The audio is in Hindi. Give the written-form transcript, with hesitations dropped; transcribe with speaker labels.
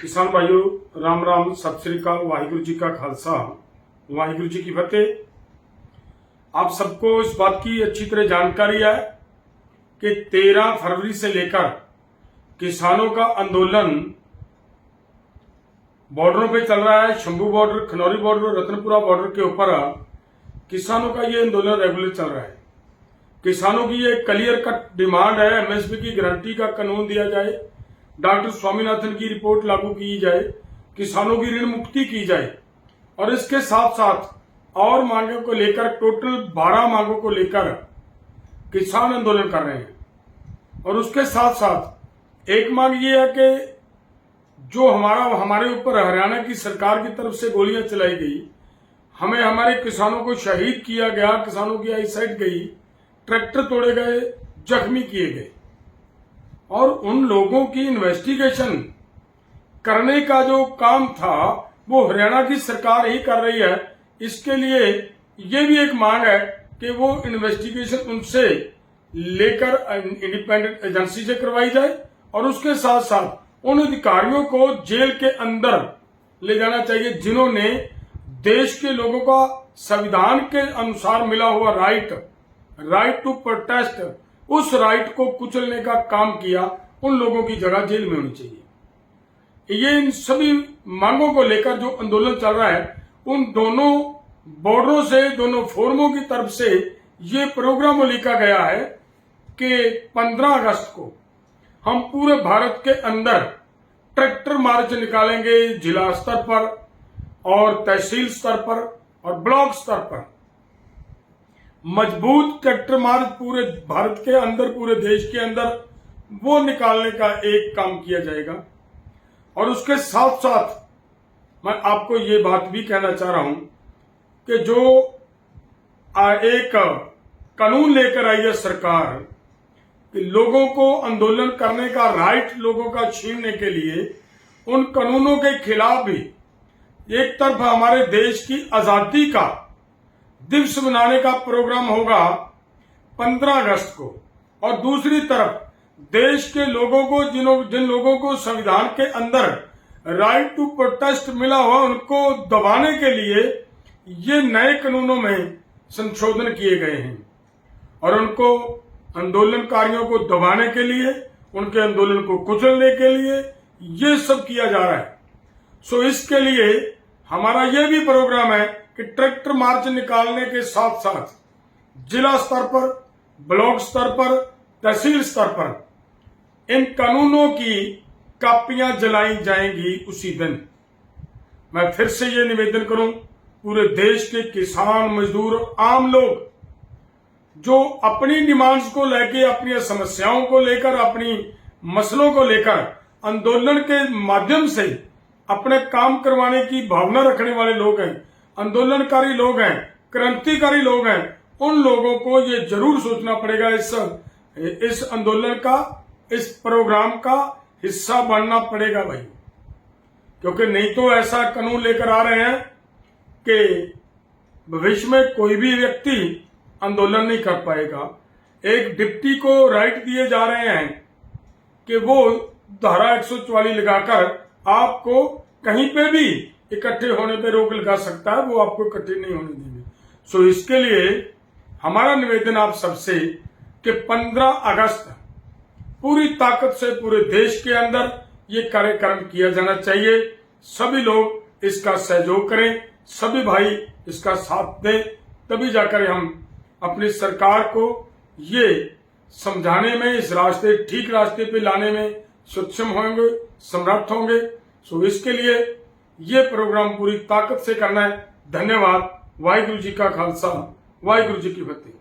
Speaker 1: किसान भाइयों राम राम सत श्री अकाल। वाहिगुरु जी का खालसा वाहिगुरु जी की फतेह। आप सबको इस बात की अच्छी तरह जानकारी है कि 13 फरवरी से लेकर किसानों का आंदोलन बॉर्डरों पे चल रहा है। Shambhu border, Khanauri border, Ratanpura border के ऊपर किसानों का ये आंदोलन रेगुलर चल रहा है। किसानों की ये क्लियर कट डिमांड है, एमएसपी की गारंटी का कानून दिया जाए, डॉक्टर स्वामीनाथन की रिपोर्ट लागू की जाए, किसानों की ऋण मुक्ति की जाए और इसके साथ साथ और मांगों को लेकर टोटल 12 मांगों को लेकर किसान आंदोलन कर रहे हैं। और उसके साथ साथ एक मांग ये है कि जो हमारे ऊपर हरियाणा की सरकार की तरफ से गोलियां चलाई गई, हमें हमारे किसानों को शहीद किया गया, किसानों की आईसाइट गई, ट्रैक्टर तोड़े गए, जख्मी किए गए और उन लोगों की इन्वेस्टिगेशन करने का जो काम था वो हरियाणा की सरकार ही कर रही है। इसके लिए ये भी एक मांग है कि वो इन्वेस्टिगेशन उनसे लेकर इंडिपेंडेंट एजेंसी से करवाई जाए और उसके साथ साथ उन अधिकारियों को जेल के अंदर ले जाना चाहिए जिन्होंने देश के लोगों का संविधान के अनुसार मिला हुआ राइट टू प्रोटेस्ट, उस राइट को कुचलने का काम किया। उन लोगों की जगह जेल में होनी चाहिए। ये इन सभी मांगों को लेकर जो आंदोलन चल रहा है, उन दोनों बॉर्डरों से, दोनों फोरमों की तरफ से ये प्रोग्राम लिखा गया है कि 15 अगस्त को हम पूरे भारत के अंदर ट्रैक्टर मार्च निकालेंगे, जिला स्तर पर और तहसील स्तर पर और ब्लॉक स्तर पर। मजबूत ट्रैक्टर मार्च पूरे भारत के अंदर, पूरे देश के अंदर वो निकालने का एक काम किया जाएगा। और उसके साथ साथ मैं आपको ये बात भी कहना चाह रहा हूं कि जो एक कानून लेकर आई है सरकार कि लोगों को आंदोलन करने का राइट लोगों का छीनने के लिए, उन कानूनों के खिलाफ भी एक तरफ हमारे देश की आजादी का दिवस मनाने का प्रोग्राम होगा 15 अगस्त को और दूसरी तरफ देश के लोगों को, जिन लोगों को संविधान के अंदर राइट टू प्रोटेस्ट मिला हुआ, उनको दबाने के लिए ये नए कानूनों में संशोधन किए गए हैं और उनको आंदोलनकारियों को दबाने के लिए, उनके आंदोलन को कुचलने के लिए ये सब किया जा रहा है। सो इसके लिए हमारा ये भी प्रोग्राम है कि ट्रैक्टर मार्च निकालने के साथ साथ जिला स्तर पर, ब्लॉक स्तर पर, तहसील स्तर पर इन कानूनों की कापियां जलाई जाएंगी उसी दिन। मैं फिर से ये निवेदन करूं, पूरे देश के किसान, मजदूर, आम लोग जो अपनी डिमांड्स को लेकर, अपनी समस्याओं को लेकर, अपनी मसलों को लेकर आंदोलन के माध्यम से अपने काम करवाने की भावना रखने वाले लोग हैं, आंदोलनकारी लोग हैं, क्रांतिकारी लोग हैं, उन लोगों को ये जरूर सोचना पड़ेगा, इस आंदोलन का, इस प्रोग्राम का हिस्सा बनना पड़ेगा भाई। क्योंकि नहीं तो ऐसा कानून लेकर आ रहे हैं कि भविष्य में कोई भी व्यक्ति आंदोलन नहीं कर पाएगा। एक डिप्टी को राइट दिए जा रहे हैं कि वो धारा 144 लगाकर आपको कहीं पे भी इकट्ठे होने पे रोक लगा सकता है, वो आपको इकट्ठे नहीं होने देंगे। सो इसके लिए हमारा निवेदन आप सबसे कि 15 अगस्त पूरी ताकत से पूरे देश के अंदर ये कार्यक्रम किया जाना चाहिए। सभी लोग इसका सहयोग करें, सभी भाई इसका साथ दें, तभी जाकर हम अपनी सरकार को ये समझाने में, इस ठीक रास्ते पे लाने में सक्षम होंगे, समर्थ होंगे। सो इसके लिए ये प्रोग्राम पूरी ताकत से करना है। धन्यवाद। वाहिगुरु जी का खालसा, वाहिगुरु जी की फतेह।